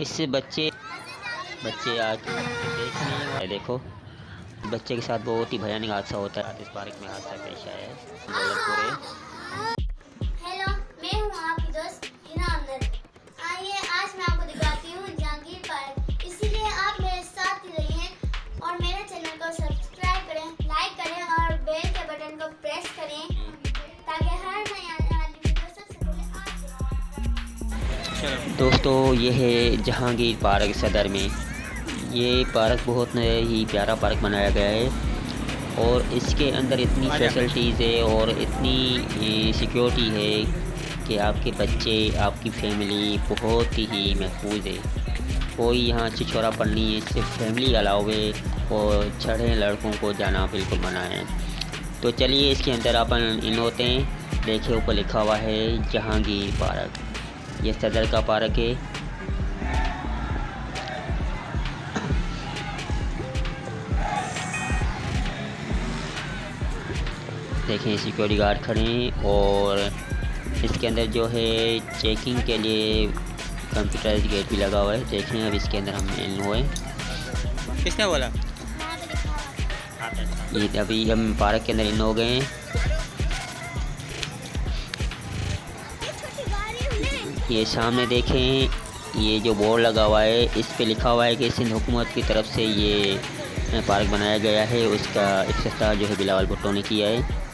इससे बच्चे बच्चे आके देखने वाले देखो, बच्चे के साथ बहुत ही भयानक हादसा होता है। इस पार्क में हादसा पेश आया है दौलतपुर है। हेलो, मैं हूँ आपकी दोस्त हिना अमजद। आइए आज मैं आपको दिखाती हूँ जहांगीर पार्क, इसीलिए आप मेरे साथ ही रहिए और मेरे चैनल को सब्सक्राइब करें, लाइक करें और बेल के बटन को प्रेस करें ताकि हर नई आने वाली वीडियो सबसे पहले आप देखें। दोस्तों ये है जहांगीर पार्क सदर में। ये पार्क बहुत ही प्यारा पार्क बनाया गया है और इसके अंदर इतनी फैसिलिटीज़ है और इतनी सिक्योरिटी है कि आपके बच्चे, आपकी फैमिली बहुत ही महफूज है। कोई यहाँ छिछोरापन नहीं है, सिर्फ फैमिली अलाउ है और छड़े लड़कों को जाना बिल्कुल मना है। तो चलिए इसके अंदर अपन इन होते हैं। देखिए ऊपर लिखा हुआ है जहांगीर पार्क, ये सदर का पार्क है। देखें सिक्योरिटी गार्ड खड़े हैं और इसके अंदर जो है चेकिंग के लिए कंप्यूटराइज गेट भी लगा हुआ है। देखें अब इसके अंदर हम इन हुए। किसने बोला? ये अभी हम पार्क के अंदर इन हो गए हैं। ये सामने देखें, ये जो बोर्ड लगा हुआ है इस पे लिखा हुआ है कि सिंध हुकूमत की तरफ से ये पार्क बनाया गया है। उसका इफ्तिताह जो है बिलावल भुट्टो ने किया है।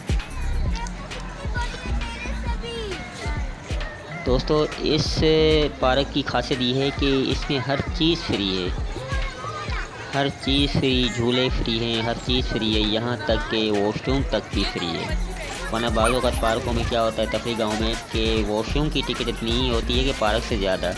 दोस्तों इस पार्क की खासियत ये है कि इसमें हर चीज़ फ्री है, हर चीज़ फ्री, झूले फ्री हैं, हर चीज़ फ्री है, यहाँ तक कि वॉशरूम तक भी फ्री है। वरना बाज़ वक़्त पार्कों में क्या होता है तफरी गाँव में कि वॉशरूम की टिकट इतनी होती है कि पार्क से ज़्यादा।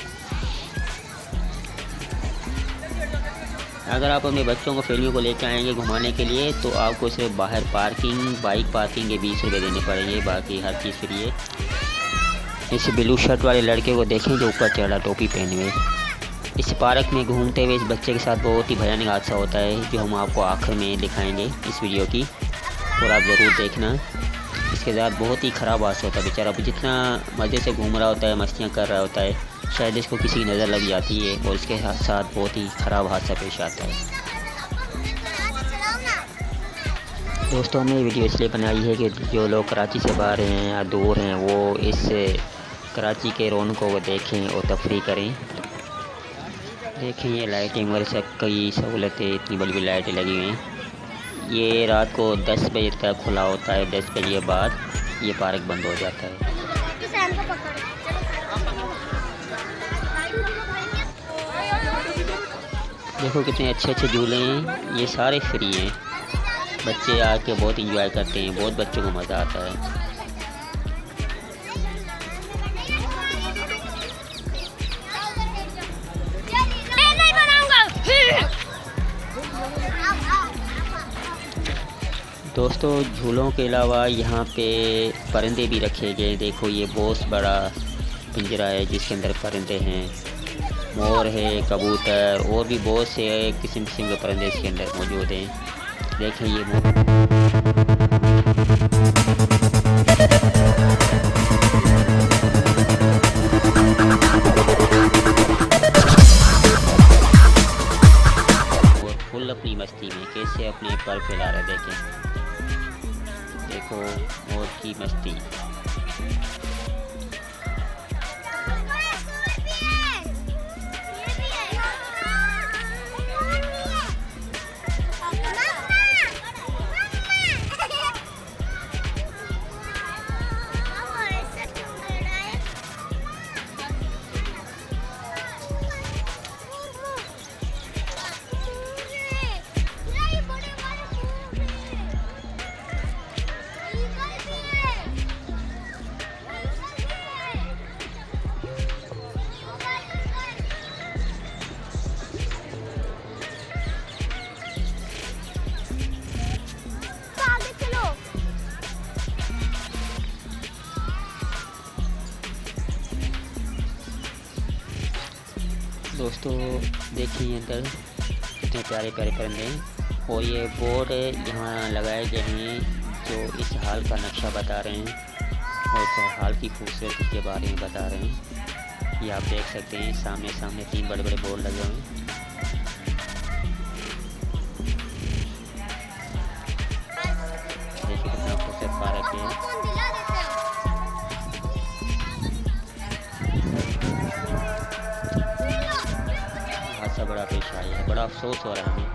अगर आप अपने बच्चों को फैमिली को लेकर आएंगे घुमाने के लिए तो आपको सिर्फ बाहर पार्किंग, बाइक पार्किंग के 20 रुपये देने पड़ेंगे, बाकी हर चीज़ फ्री है। इस ब्लू शर्ट वाले लड़के को देखें जो ऊपर चढ़ा टोपी पहने हुए। इस पार्क में घूमते हुए इस बच्चे के साथ बहुत ही भयानक हादसा होता है जो हम आपको आखिर में दिखाएंगे इस वीडियो की, और आप ज़रूर देखना। इसके साथ बहुत ही ख़राब हादसा होता है। बेचारा जितना मज़े से घूम रहा होता है, मस्तियाँ कर रहा होता है, शायद इसको किसी की नज़र लग जाती है और इसके साथ बहुत ही ख़राब हादसा पेश आता है। दोस्तों हमने वीडियो इसलिए बनाई है कि जो लोग कराची से बाहर हैं या दूर हैं वो इस कराची के रौनकों को देखें और तफरी करें। देखें ये लाइटिंग वगैरह सब कई सहूलतें, इतनी बड़ी बड़ी लाइटें लगी हुई हैं। ये रात को 10 बजे तक खुला होता है, 10 बजे के बाद ये पार्क बंद हो जाता है। देखो कितने अच्छे अच्छे झूले हैं, ये सारे फ्री हैं। बच्चे आके बहुत इंजॉय करते हैं, बहुत बच्चों को मज़ा आता है। दोस्तों झूलों के अलावा यहाँ पे परिंदे भी रखे गए। देखो ये बहुत बड़ा पिंजरा है जिसके अंदर परिंदे हैं, मोर है, कबूतर और भी बहुत से किस्म किस्म के परिंदे इसके अंदर मौजूद हैं। देखें ये और फुल अपनी मस्ती में कैसे अपने पर फैला रहे। देखें देखो मोर की मस्ती। दोस्तों देखिए अंदर कितने प्यारे प्यारे परिंदे हैं और ये बोर्ड यहाँ लगाए गए हैं जो इस हाल का नक्शा बता रहे हैं और इस हाल की खूबसूरती के बारे में बता रहे हैं। ये आप देख सकते हैं सामने सामने 3 बड़े बड़े बोर्ड लगे हुए हैं। देखिए कितना खूबसूरत पार्क है। हादसा बड़ा पेश आया है, बड़ा अफसोस हो रहा है हमें।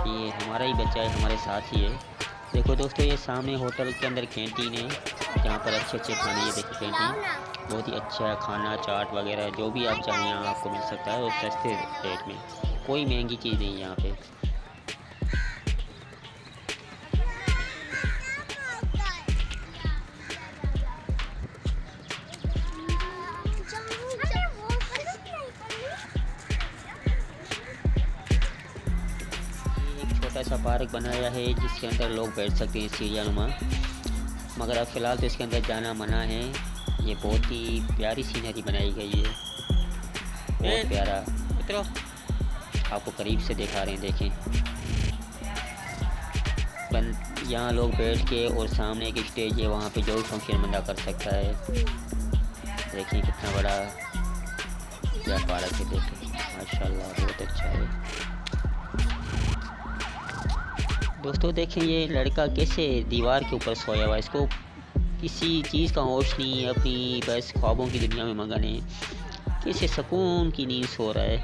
ये हमारा ही बच्चा है, हमारे साथ ही है। देखो दोस्तों, ये सामने होटल के अंदर कैंटीन है जहाँ पर अच्छे अच्छे खाने, ये देखिए कैंटीन बहुत ही अच्छा खाना, चाट वगैरह जो भी आप चाहें यहाँ आपको मिल सकता है और सस्ते रेट में। कोई महंगी चीज़ नहीं है यहाँ पे। एक छोटा सा पार्क बनाया है जिसके अंदर लोग बैठ सकते हैं सीढ़ियानुमा, मगर अब फ़िलहाल तो इसके अंदर जाना मना है। ये बहुत ही प्यारी सीनरी बनाई गई है, बहुत प्यारा। आपको करीब से दिखा रहे हैं, देखें। यहाँ लोग बैठ के और सामने एक स्टेज है, वहाँ पे जो भी फंक्शन बंदा कर सकता है। देखिए कितना बड़ा क्या पार्क है, देखें माशाल्लाह बहुत अच्छा है। दोस्तों देखें ये लड़का कैसे दीवार के ऊपर सोया हुआ है, इसको किसी चीज़ का होश नहीं है, अपनी बस ख्वाबों की दुनिया में मगन है। कैसे सुकून की नींद सो रहा है,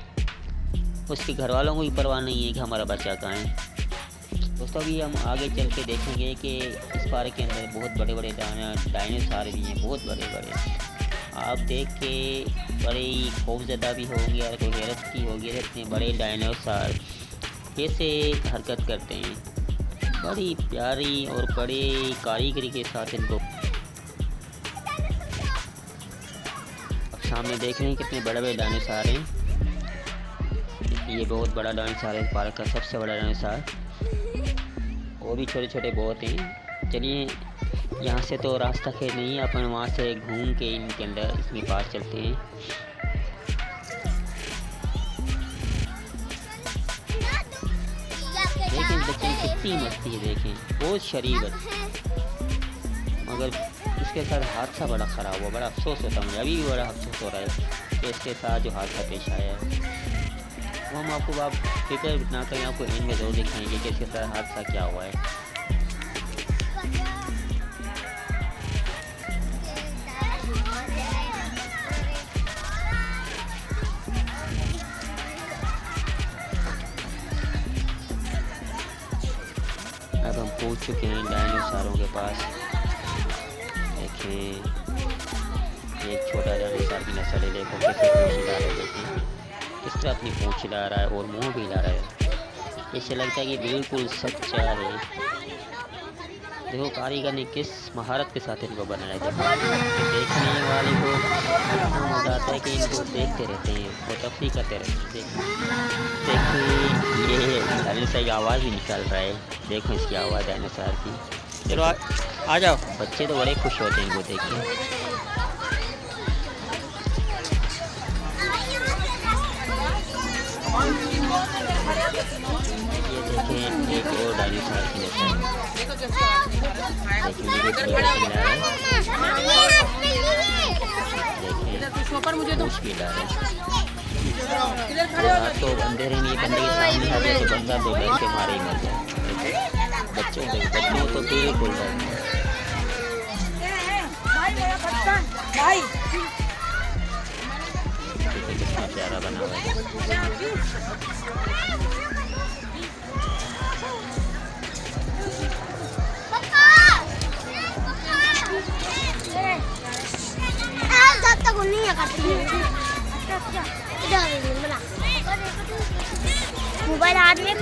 उसके घर वालों को भी परवाह नहीं है कि हमारा बच्चा कहाँ है। दोस्तों अभी हम आगे चल के देखेंगे कि इस पार्क के अंदर बहुत बड़े बड़े डायनासोर भी हैं, बहुत बड़े बड़े। आप देख के बड़े ही खौफजदा भी होंगे और कोई हैरत की होगी, इतने बड़े डायनासोर कैसे हरकत करते हैं। बड़ी प्यारी और बड़ी कारीगरी के साथ इनको। अब सामने देख रहे हैं कितने बड़े बड़े डायनासोर हैं। ये बहुत बड़ा डायनासोर है, पार्क का सबसे बड़ा डायनासोर। और भी छोटे छोटे बहुत हैं। चलिए यहाँ से तो रास्ता खैर नहीं है, अपन वहाँ से घूम के इनके अंदर इसमें पास चलते हैं। देखें बच्चे कितनी मस्ती है, देखें बहुत शरीफ है, मगर इसके साथ हादसा बड़ा ख़राब हुआ। बड़ा अफसोस होता है मुझे, अभी भी बड़ा अफसोस हो रहा है कि इसके साथ जो हादसा पेश आया है। वो हम आपको आप फिक्र ना करें, आपको एंड में ज़रूर दिखाएंगे कि इसके साथ हादसा क्या हुआ है। अब हम पहुंच चुके हैं डायनासोरों के पास। देखें एक छोटा डायनासोर की नस्ल है, देखो कैसे पूंछ हिला रहा है, देखें किस तरह अपनी पूंछ हिला रहा है और मुंह भी हिला रहा है। ऐसे लगता है कि बिल्कुल सच्चा है। देखो कारीगर ने किस महारत के साथ इनको बनाया है। देखने वाले को इतना मज़ा आता है कि इनको देखते रहते हैं और तफरीह करते रहते हैं। देखिए ये डायनासोर की आवाज़ भी निकल रहा है, देखो इसकी आवाज़ डायनासोर की। चलो आ जाओ। बच्चे तो बड़े खुश होते हैं इनको देख के। ये देखें एक और डायनासोर की नस्ल, देखिए मुझे पूछ भी डाल तो अंधेरे में ये बंदे के सामने आ गए तो बंदा तो डर के मारे ही मर जाए। बच्चों तो बिल्कुल कितना प्यारा बना हुआ है। मोबाइल हाथ में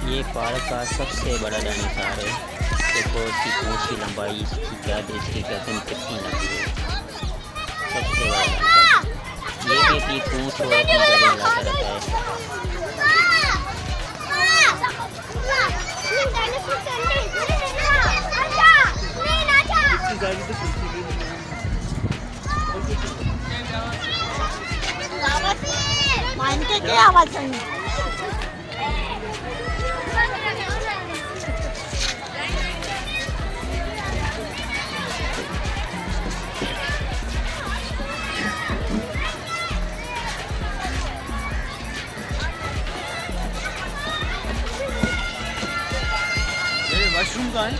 ये पार्क का सबसे बड़ा डायनासोर है। देखो इसकी पूंछ की लंबाई, इसकी इसकी गर्दन कितनी लंबी है। सबसे बड़ा डायनासोर ये भी अपनी पूंछ और अपनी गर्दन हिलाता रहता है। क्या आवाज सुनी? है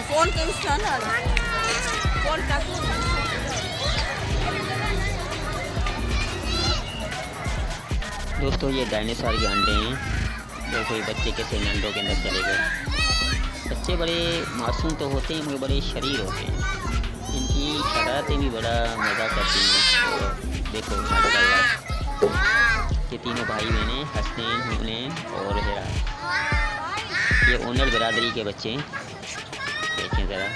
फोन के स्थान फोन का दोस्तों ये डायनासोर के अंडे हैं। देखो ये बच्चे कैसे इन अंडों के अंदर चले गए। बच्चे बड़े मासूम तो होते हैं मगर बड़े शरीर होते हैं। इनकी शरारतें भी बड़ा मज़ा करती हैं। और देखो माशाल्लाह ये तीनों भाई बहनें हसनैन, हुनैन और हेरा, ये ओनर बिरादरी के बच्चे हैं। देखें ज़रा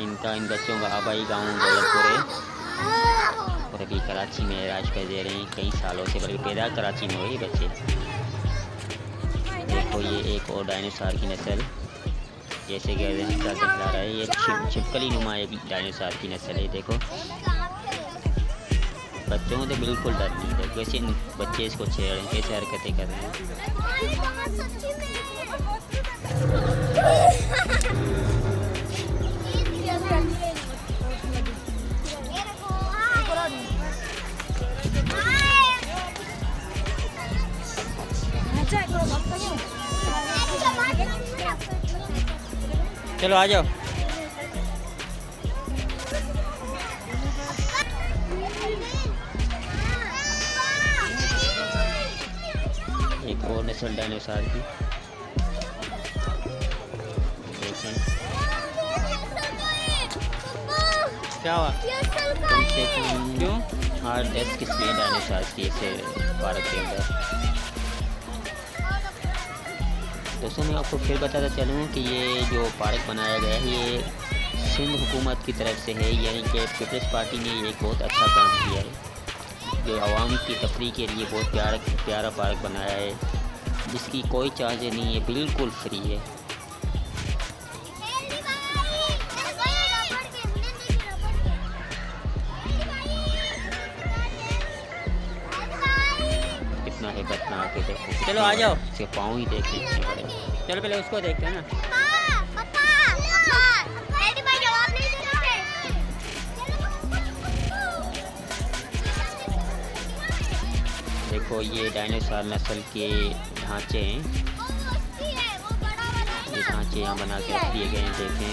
इन बच्चों का आबाई गाँव दौलतपुर है और अभी कराची में राज कर दे रहे हैं कई सालों से, बल्कि पैदा कराची में हुए बच्चे। देखो ये एक और डायनासोर की नस्ल, जैसे कि दिखला रहा है, ये छिपकली नुमा एक डायनासोर की नस्ल है। देखो बच्चों को तो बिल्कुल डर नहीं है। वैसे बच्चे इसको छेड़ रहे हैं, कैसे हरकतें कर रहे हैं। चलो आ जाओ। एक और नस्ल डायनासोर की देखें। क्या हुआ? कम से कम क्यों? 8-10 किस्में डायनासोर की इस पार्क के अंदर। दोस्तों मैं आपको फिर बताता चलूँ कि ये जो पार्क बनाया गया है ये सिंध हुकूमत की तरफ से है, यानी कि पीपल्स पार्टी ने एक बहुत अच्छा काम किया है। जो आवाम की तफरीह के लिए बहुत प्यारा पार्क बनाया है, जिसकी कोई चार्ज नहीं है, बिल्कुल फ्री है। कितना है बतना के देखो। चलो आ जाओ। इसके पाँव ही देखें इतने बड़े। चलो पहले उसको देखते हैं ना। देखो ये डायनासोर नस्ल के ढांचे हैं, ये ढांचे यहाँ बना के रख दिए गए हैं। देखें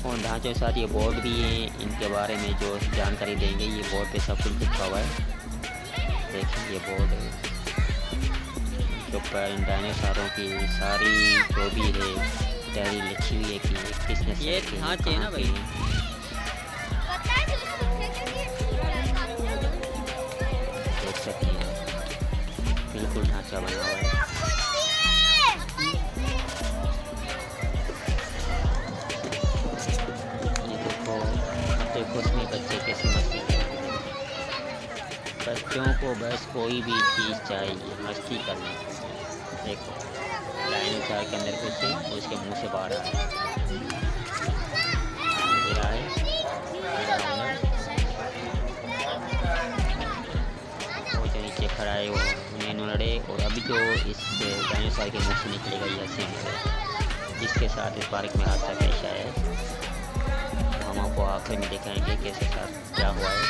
और ढांचों के साथ ये बोर्ड भी है, इनके बारे में जो जानकारी देंगे ये बोर्ड पे सब कुछ लिखा हुआ है। देखिए ये बोर्ड है जो पर इन डायनासोरों की सारी जो भी है डायरी लिखी हुई है कि किस नस्ल ये के ढांचे है ना भाई। देख सकते हैं बिल्कुल ढांचा बना हुआ है। ये देखो उसमें बच्चे कैसे मस्ती करते हैं। बच्चों को बस कोई भी चीज़ चाहिए मस्ती करने के लिए। देखो डायनासोर के अंदर कुछ है और उसके मुंह से बाहर आ रहा है। वो जो नीचे खड़ा है वो उन्हें लड़े, और अभी जो इस डायनासोर के मुंह से निकलेगा ये हसीन है, जिसके साथ इस पार्क में हादसा पेश आया है। हम आपको आखिर में दिखाएंगे कैसे साथ क्या हुआ है।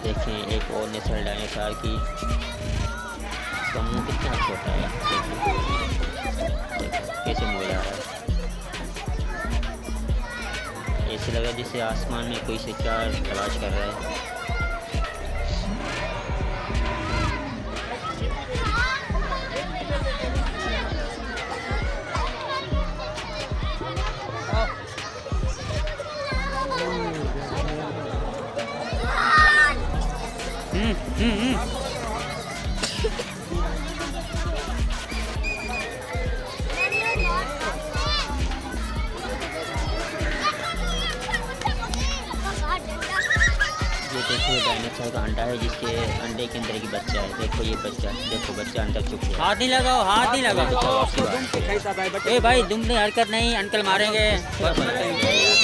देखें एक और नस्ल डायनासोर की, इसका मुंह कितना छोटा है। देखो कैसे मुँह जा रहा है। ऐसे लग रहा है जैसे आसमान में कोई शिकार तलाश कर रहा है। ये देखो डायनासोर का अंडा है, जिसके अंडे के अंदर एक बच्चा है। देखो ये बच्चा, देखो बच्चा अंदर चुप गया। हाथ नहीं लगाओ, हाथ नहीं लगाओ। बच्चा वापसी बाहर। ए भाई तुमने हरकत नहीं, अंकल मारेंगे।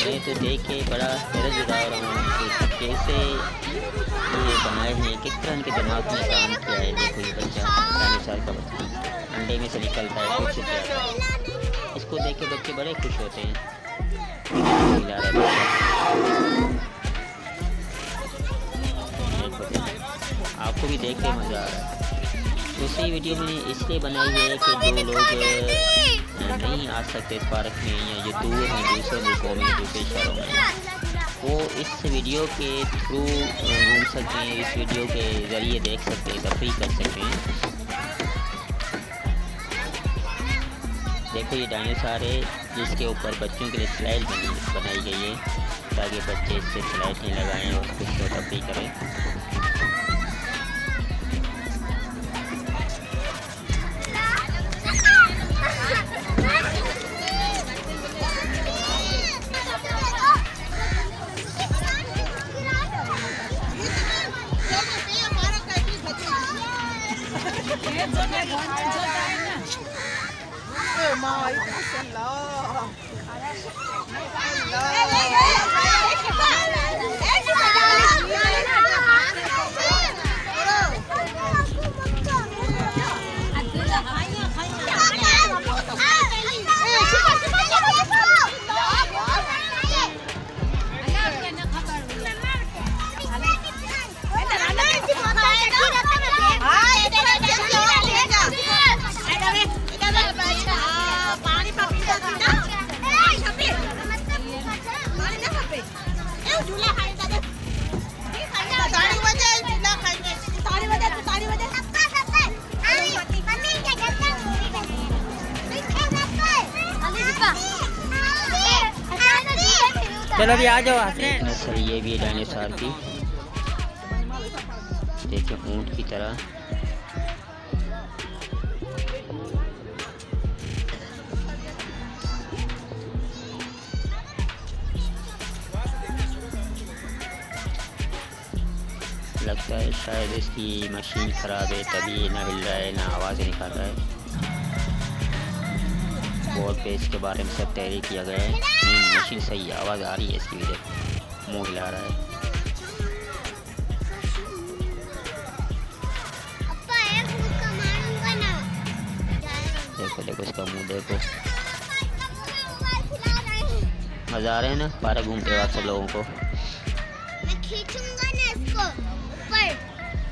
ये मुझे तो देख के बड़ा हैरत जुदा हो रहा हूँ कि कैसे ये बनाए हैं, किस तरह इनके दिमाग में काम किया है। देखो ये बच्चा डायनासोर का बच्चा अंडे में से निकलता है, खुद से तैरता है। इसको देख के बच्चे बड़े खुश होते हैं। खिला रहा है बच्चा। आपको भी देख के मज़ा आ रहा है। दूसरी वीडियो मैंने इसलिए बनाई है कि जो लोग नहीं आ सकते इस पार्क में या जो दूर हैं दूसरे मुल्कों में, दूसरे शहरों में, वो इस वीडियो के थ्रू घूम सकते हैं, इस वीडियो के ज़रिए देख सकते हैं, तफरीह कर सकते हैं। देखो ये डायनासोर है जिसके ऊपर बच्चों के लिए स्लाइड बनाई गई है ताकि बच्चे इससे स्लाइडें लगाएं और कुछ तो तफरीह करें। चलो अभी आ जाओ हंसने। नस्ल ये भी डायनासोर की, देखिए ऊँट की तरह। लगता है शायद इसकी मशीन ख़राब है तभी ना हिल रहा है ना आवाज़ निकाल रहा है। बोर्ड पे इसके बारे में सब तैयारी किया गया है। नहीं मशीन सही है, आवाज़ आ रही है इसकी वजह, मुँह हिला रहा है। देखो देखो इसका मुँह देखो। मज़ा आ रहा है ना पार्क घूमते हुए आप सब लोगों को। मैं खींचूंगा ना इसको ऊपर।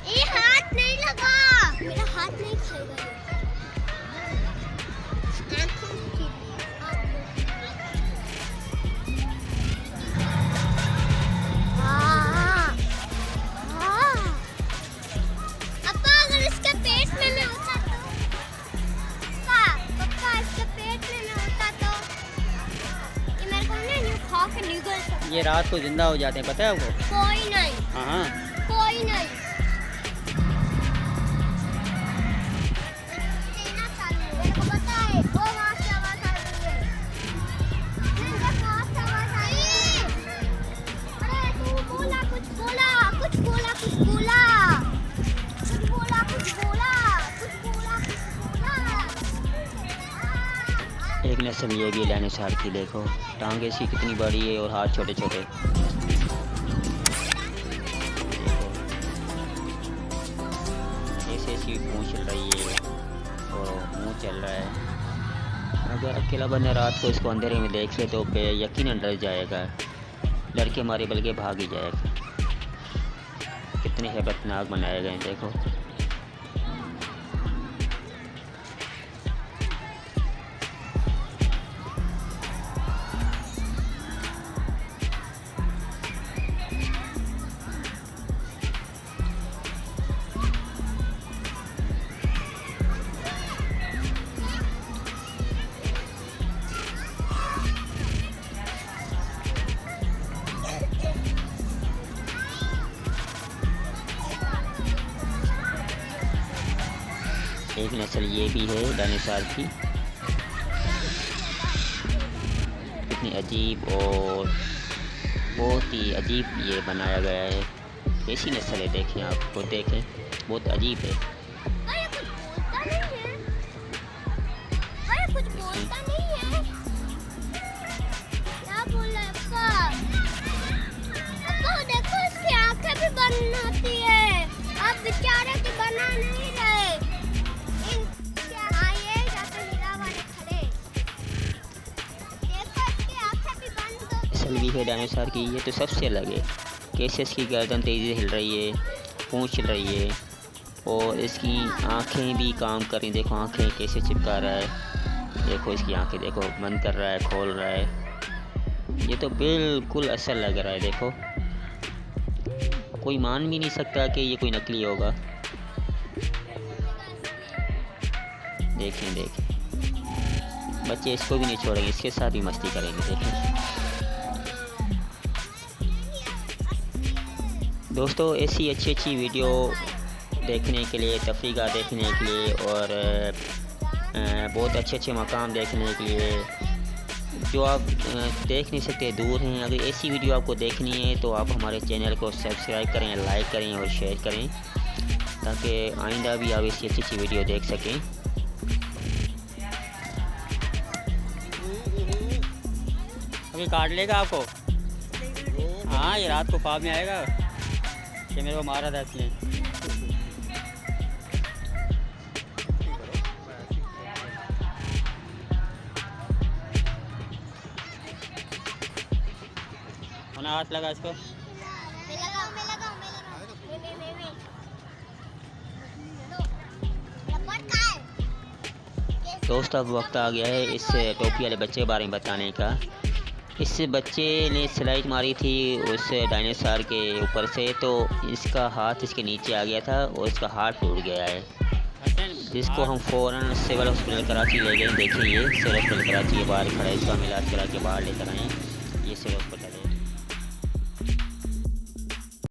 ये हाथ नहीं लगा, मेरा हाथ नहीं खाएगा। ये रात को जिंदा हो जाते हैं, पता है आपको? कोई नहीं। हाँ कोई नहीं। मेरे को पता है वो वहाँ से आवाज़ आ रही है। अरे तू बोला कुछ बोला कुछ बोला कुछ बोला कुछ बोला कुछ बोला कुछ बोला कुछ बोला। एक नस्ल ये भी डायनासोर की, देखो टांगे इसकी कितनी बड़ी है और हाथ छोटे छोटे। ऐसे ऐसी पूंछ चल रही है और मुंह चल रहा है। अगर अकेला बंदा रात को इसको अंधेरे में देख ले तो पे यकीनन डर जाएगा, डर के मारे बल्कि भाग ही जाएगा। कितने हैबतनाक बनाए गए हैं देखो। एक नस्ल ये भी है डायनासोर की। कितनी अजीब और बहुत ही अजीब ये बनाया गया है। ऐसी नस्ल है, देखें आप खुद देखें, बहुत अजीब है। कुछ बोलता नहीं है। क्या बोल रहा है? नस्ल भी है डायनासोर की, ये तो सबसे अलग है। कैसे इसकी गर्दन तेज़ी से हिल रही है, पूँछ हिल रही है और इसकी आँखें भी काम कर रही हैं। देखो आँखें कैसे चिपका रहा है, देखो इसकी आँखें देखो, बंद कर रहा है, खोल रहा है। ये तो बिल्कुल असल लग रहा है। देखो कोई मान भी नहीं सकता कि ये कोई नकली होगा। देखें बच्चे इसको भी नहीं छोड़ेंगे, इसके साथ भी मस्ती करेंगे। देखें दोस्तों, ऐसी अच्छी वीडियो देखने के लिए, तफरीक़ा देखने के लिए और बहुत अच्छे मकाम देखने के लिए जो आप देख नहीं सकते, दूर हैं, अगर ऐसी वीडियो आपको देखनी है तो आप हमारे चैनल को सब्सक्राइब करें, लाइक करें और शेयर करें, ताकि आइंदा भी आप ऐसी अच्छी वीडियो देख सकें। अभी काट लेगा आपको। हाँ, ये रात को ख्वाब में आएगा कि मेरे को मारा था इसने। हाथ लगा इसको। दोस्त अब वक्त आ गया है इस टोपी वाले बच्चे के बारे में बताने का। इस बच्चे ने स्लाइड मारी थी उस डायनासोर के ऊपर से, तो इसका हाथ इसके नीचे आ गया था और इसका हाथ टूट गया है, जिसको हम फ़ौरन सिविल हॉस्पिटल कराची ले गए। देखिए ये सिविल हॉस्पिटल कराची के बाहर खड़ा है, इसका हम इलाज करा के बाहर लेकर आए। ये सिविल हॉस्पिटल